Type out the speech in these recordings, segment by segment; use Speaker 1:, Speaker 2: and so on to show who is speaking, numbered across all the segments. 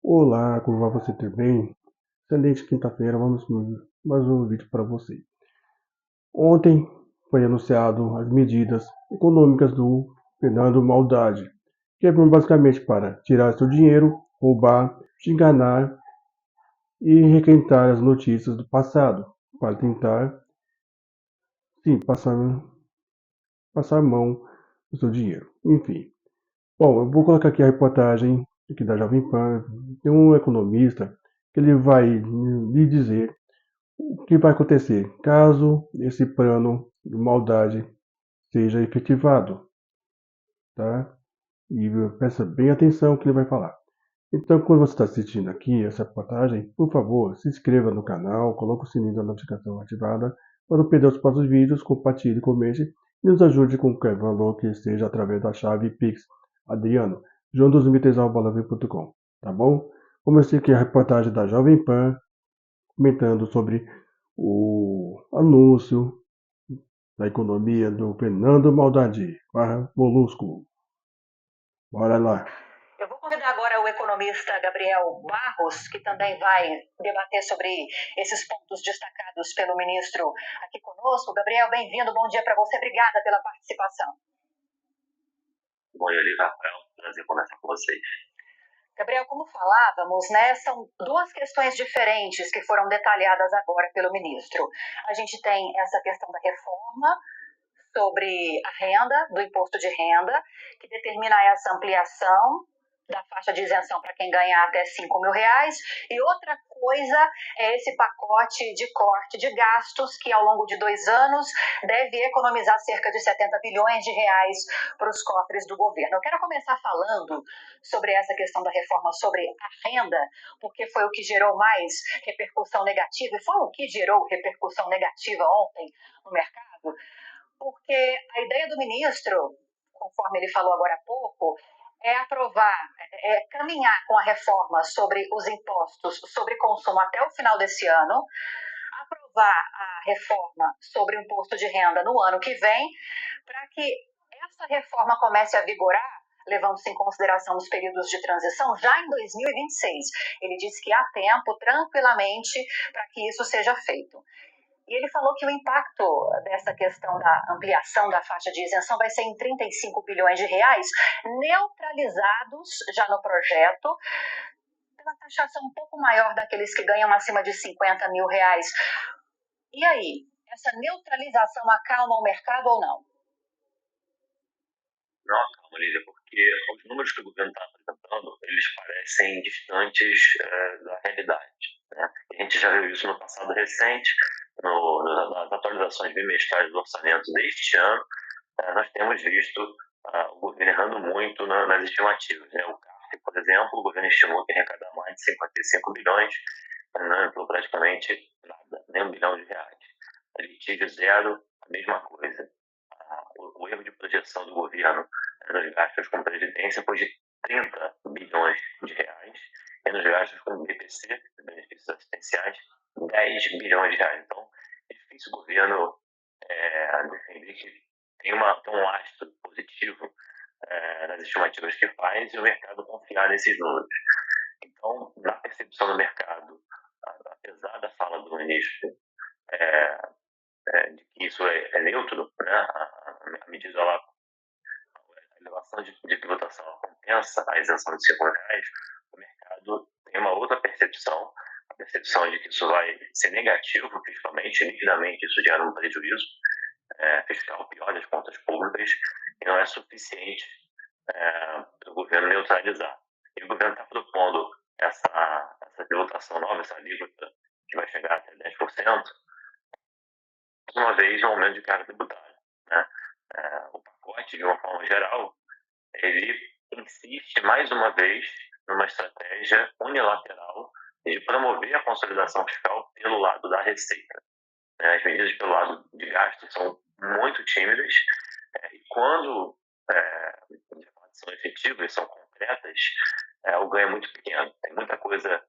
Speaker 1: Olá, como vai você ter bem? Excelente quinta-feira, vamos mais um vídeo para você. Ontem foi anunciado as medidas econômicas do Fernando Haddad, que é basicamente para tirar seu dinheiro, roubar, te enganar e requentar as notícias do passado, para tentar, sim, passar a mão no seu dinheiro. Enfim. Bom, eu vou colocar aqui a reportagem aqui da Jovem Pan. Tem um economista que ele vai lhe dizer o que vai acontecer caso esse plano de maldade seja efetivado, tá? E presta bem atenção no que ele vai falar. Então, quando você está assistindo aqui essa reportagem, por favor, se inscreva no canal, coloque o sininho da notificação ativada para não perder os próximos vídeos, compartilhe, comente e nos ajude com qualquer valor que seja através da chave Pix Adriano, joão2013@balavi.com, tá bom? Comecei aqui a reportagem da Jovem Pan comentando sobre o anúncio da economia do Fernando Haddad barra Molusco. Bora lá.
Speaker 2: Eu vou convidar agora o economista Gabriel Barros, que também vai debater sobre esses pontos destacados pelo ministro aqui conosco. Gabriel, bem-vindo, bom dia para você, obrigada pela participação.
Speaker 3: Bom dia, Rafael, prazer conversar com vocês.
Speaker 2: Gabriel, como falávamos, né, são duas questões diferentes que foram detalhadas agora pelo ministro. A gente tem essa questão da reforma sobre a renda, do imposto de renda, que determina essa ampliação da faixa de isenção para quem ganhar até R$ 5.000. E outra coisa é esse pacote de corte de gastos que ao longo de 2 anos deve economizar cerca de R$ 70 bilhões para os cofres do governo. Eu quero começar falando sobre essa questão da reforma sobre a renda, porque foi o que gerou mais repercussão negativa, e foi o que gerou repercussão negativa ontem no mercado, porque a ideia do ministro, conforme ele falou agora há pouco, é aprovar, caminhar com a reforma sobre os impostos sobre consumo até o final desse ano, aprovar a reforma sobre o imposto de renda no ano que vem, para que essa reforma comece a vigorar, levando-se em consideração os períodos de transição, já em 2026. Ele disse que há tempo, tranquilamente, para que isso seja feito. E ele falou que o impacto dessa questão da ampliação da faixa de isenção vai ser em R$ 35 bilhões, neutralizados já no projeto, pela taxação um pouco maior daqueles que ganham acima de R$ 50 mil. E aí, essa neutralização acalma o mercado ou não?
Speaker 3: Não acalma, Lídia, porque os números que o governo está apresentando, eles parecem distantes da realidade, né? A gente já viu isso no passado recente, nas atualizações bimestrais do orçamento deste ano. Nós temos visto o governo errando muito nas estimativas, né? O CARF, por exemplo, o governo estimou que ia arrecadar mais de 55 bilhões, não entrou praticamente nada, nem R$ 1 bilhão. A litígio zero, a mesma coisa. O erro de projeção do governo nos gastos com previdência foi de 30 bilhões de reais, e nos gastos com BPC, benefícios assistenciais, 10 bilhões de reais. Então, é difícil o governo defender que tem um lastro positivo nas estimativas que faz e o mercado confiar nesses números. Então, na percepção do mercado, apesar da fala do ministro de que isso é neutro, né? A medida, a elevação de tributação compensa a isenção de R$ 5.000, o mercado tem uma outra percepção, a percepção de que isso vai ser negativo fiscalmente, nitidamente isso gera um prejuízo fiscal pior das contas públicas, e não é suficiente para o governo neutralizar. E o governo está propondo essa tributação nova, essa alíquota, que vai chegar até 10%, uma vez no aumento de carga tributária, né? O pacote, de uma forma geral, ele insiste mais uma vez numa estratégia unilateral de promover a consolidação fiscal pelo lado da receita. As medidas pelo lado de gasto são muito tímidas, e quando de fato são efetivas, são concretas, o ganho é muito pequeno. Tem muita coisa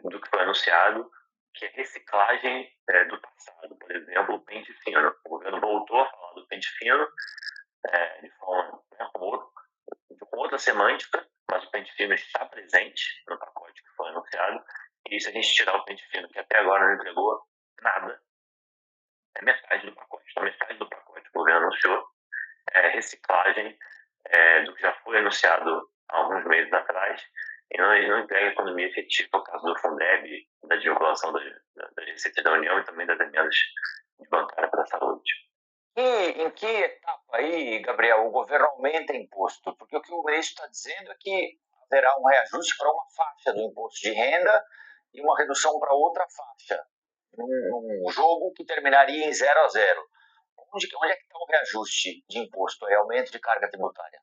Speaker 3: do que foi anunciado que é reciclagem do passado. Por exemplo, o pente fino. O governo voltou a falar do pente fino de forma com outra semântica, mas o pente fino está presente no pacote que anunciado, e se a gente tirar o pente fino, que até agora não entregou nada, é metade do pacote. Então, metade do pacote que o governo anunciou é reciclagem do que já foi anunciado há alguns meses atrás, e não entrega economia efetiva, no caso do Fundeb, da desvinculação das receitas da União e também das emendas de bancária para a saúde.
Speaker 4: E em que etapa aí, Gabriel, o governo aumenta imposto? Porque o que o ministro está dizendo é que haverá um reajuste para uma faixa do imposto de renda e uma redução para outra faixa. Um jogo que terminaria em 0-0. Onde é que está o reajuste de imposto, aumento de carga tributária?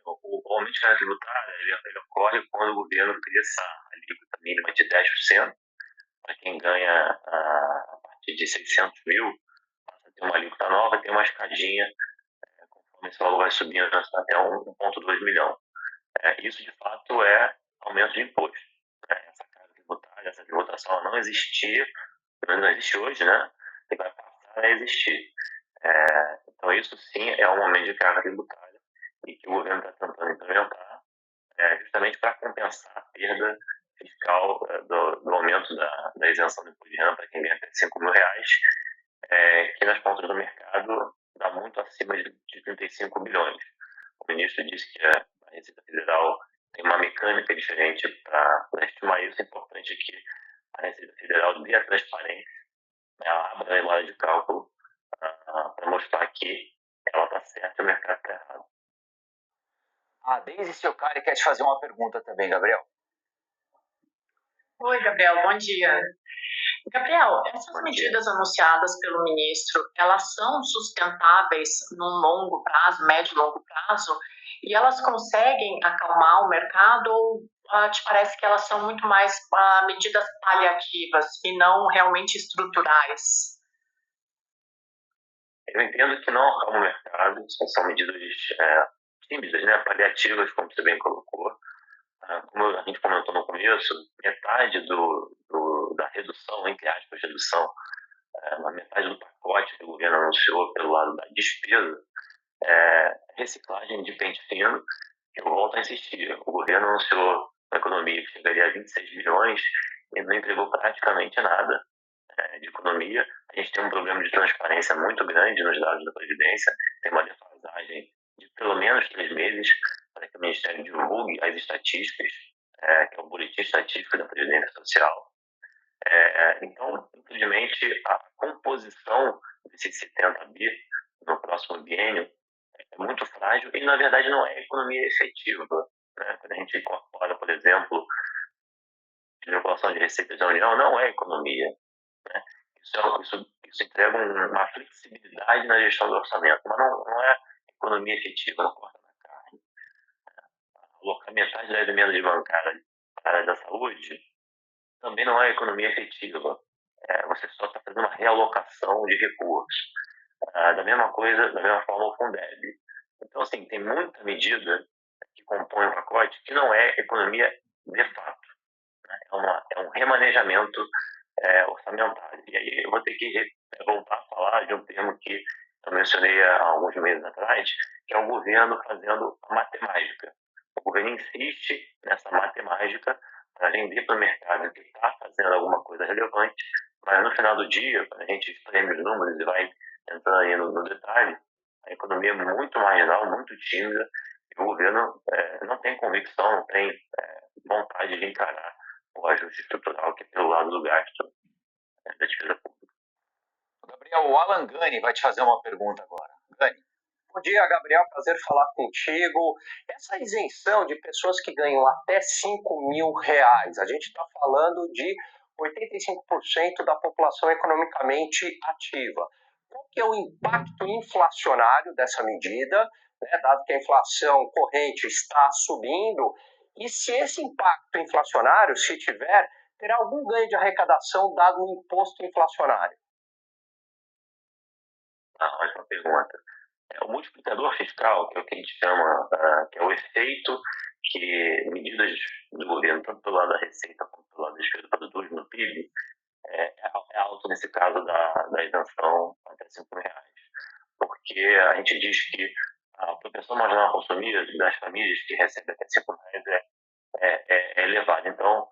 Speaker 3: O aumento de carga tributária ele ocorre quando o governo cria essa alíquota mínima de 10%, para quem ganha a partir de 600 mil, passa a ter uma alíquota nova, tem uma escadinha, conforme esse valor vai subindo até 1,2 milhão. Isso, de fato, é aumento de imposto. Essa carga tributária, essa tributação ela não existia, não existe hoje, né? E vai passar a existir. Então, isso sim é um aumento de carga tributária e que o governo está tentando implementar justamente para compensar a perda fiscal do aumento da isenção do imposto de renda para quem ganha até 5 mil reais, que nas contas do mercado dá muito acima de 35 bilhões. O ministro disse que a Receita Federal tem uma mecânica diferente para estimar isso. É importante que a Receita Federal dê a transparência, ela abra a memória de cálculo para mostrar que ela está certa e o mercado está errado.
Speaker 4: A Deise Ciocari quer te fazer uma pergunta também, Gabriel.
Speaker 5: Oi, Gabriel, bom dia. Gabriel, essas medidas anunciadas pelo ministro, elas são sustentáveis num longo prazo, médio e longo prazo, e elas conseguem acalmar o mercado ou te parece que elas são muito mais medidas paliativas e não realmente estruturais?
Speaker 3: Eu entendo que não acalma o mercado, são medidas tímidas, né, paliativas, como você bem colocou. Como a gente comentou no começo, metade da redução, entre aspas, redução, na metade do pacote que o governo anunciou pelo lado da despesa, reciclagem de pente fino. Eu volto a insistir, o governo anunciou uma economia que chegaria a 26 bilhões e não entregou praticamente nada de economia. A gente tem um problema de transparência muito grande nos dados da Previdência, tem uma defasagem de pelo menos 3 meses para que o Ministério divulgue as estatísticas, que é o boletim estatístico da Previdência Social. Então, infelizmente, a composição desses 70 bi no próximo biênio é muito frágil e, na verdade, não é economia efetiva. Né? Quando a gente incorpora, por exemplo, a vinculação de receitas da União, não é economia. Né? Isso entrega uma flexibilidade na gestão do orçamento, mas não é economia efetiva, não corta na carne. Alocar metade da emenda de bancária para a área da saúde também não é economia efetiva. Você só está fazendo uma realocação de recursos. Da mesma forma o Fundeb. Então, assim, tem muita medida que compõe o pacote que não é economia de fato. Né? É um remanejamento orçamentário. E aí eu vou ter que voltar a falar de um termo que eu mencionei há alguns meses atrás, que é o governo fazendo a matemática. O governo insiste nessa matemática para vender para o mercado que está fazendo alguma coisa relevante, mas no final do dia, quando a gente espreme os números e vai entrando aí no detalhe, a economia é muito marginal, muito tímida, e o governo não tem convicção, não tem vontade de encarar o ajuste estrutural que é pelo lado do gasto da despesa pública.
Speaker 4: Gabriel, o Alan Gani vai te fazer uma pergunta agora. Gani.
Speaker 6: Bom dia, Gabriel. Prazer falar contigo. Essa isenção de pessoas que ganham até 5 mil reais, a gente está falando de 85% da população economicamente ativa. Qual que é o impacto inflacionário dessa medida, né, dado que a inflação corrente está subindo? E se esse impacto inflacionário, se tiver, terá algum ganho de arrecadação dado o imposto inflacionário?
Speaker 3: Ótima pergunta. O multiplicador fiscal, que é o que a gente chama, que é o efeito que medidas do governo, tanto pelo lado da receita quanto pelo lado da despesa, produz no PIB, é alto nesse caso da isenção até 5 mil reais. Porque a gente diz que a propensão marginal a consumir das famílias que recebem até 5 mil reais é é elevada. Então,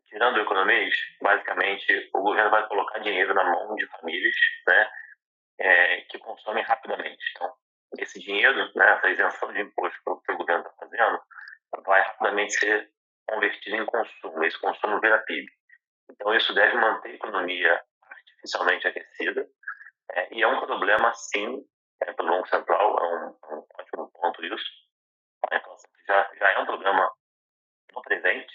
Speaker 3: tirando o economês, basicamente o governo vai colocar dinheiro na mão de famílias, né, que consomem rapidamente. Então, esse dinheiro, né, essa isenção de imposto que o governo está fazendo, vai rapidamente ser convertido em consumo. Esse consumo vira PIB. Então, isso deve manter a economia artificialmente aquecida. E é um problema, sim, para o Banco Central, é um ótimo ponto isso. A inflação já é um problema no presente,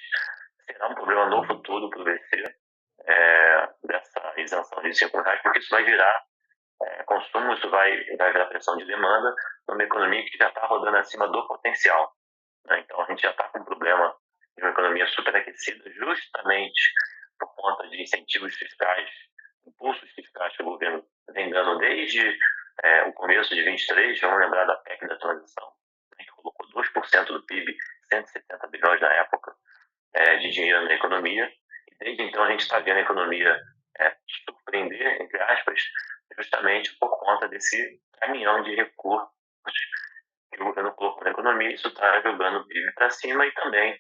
Speaker 3: será um problema no futuro para o BC, dessa isenção de R$5, porque isso vai virar consumo, isso vai virar pressão de demanda numa economia que já está rodando acima do potencial. Né? Então, a gente já está com um problema de uma economia superaquecida justamente por conta de incentivos fiscais, impulsos fiscais que o governo vem dando desde o começo de 23, vamos lembrar da PEC da transição, né, que colocou 2% do PIB, 170 bilhões na época, de dinheiro na economia. E desde então a gente está vendo a economia surpreender, entre aspas, justamente por conta desse caminhão de recursos que o governo colocou na economia. Isso está jogando o PIB para cima e também.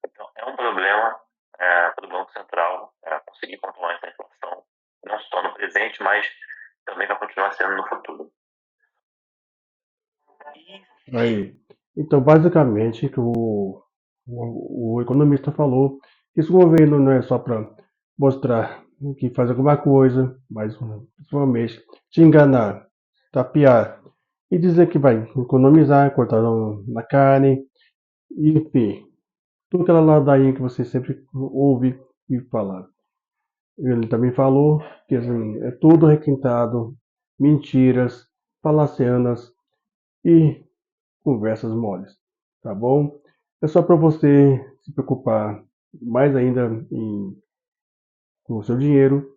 Speaker 3: Então, é um problema para o Banco Central conseguir controlar essa inflação, não só no presente, mas também vai continuar sendo no futuro.
Speaker 1: Aí. Então, basicamente, o economista falou que esse governo não é só para mostrar que faz alguma coisa, mas principalmente te enganar, tapear e dizer que vai economizar, cortar na carne, enfim, tudo aquela ladainha que você sempre ouve e falar. Ele também falou que assim, é tudo requintado, mentiras, falacianas e conversas moles, tá bom? É só para você se preocupar mais ainda com o seu dinheiro.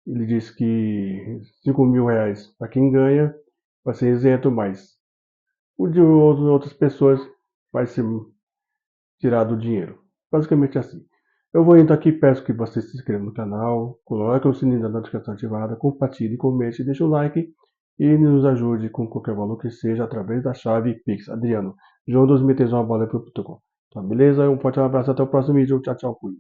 Speaker 1: Ele disse que R$5.000 para quem ganha vai ser isento, mas o de outras pessoas vai ser tirado o dinheiro. Basicamente assim. Eu vou indo aqui, peço que você se inscreva no canal, coloque o sininho da notificação ativada, compartilhe, comente, deixe o like e nos ajude com qualquer valor que seja através da chave Pix. Adriano, João 2013, uma bola.com. Tá, beleza? Um forte abraço, até o próximo vídeo. Tchau, tchau, fui.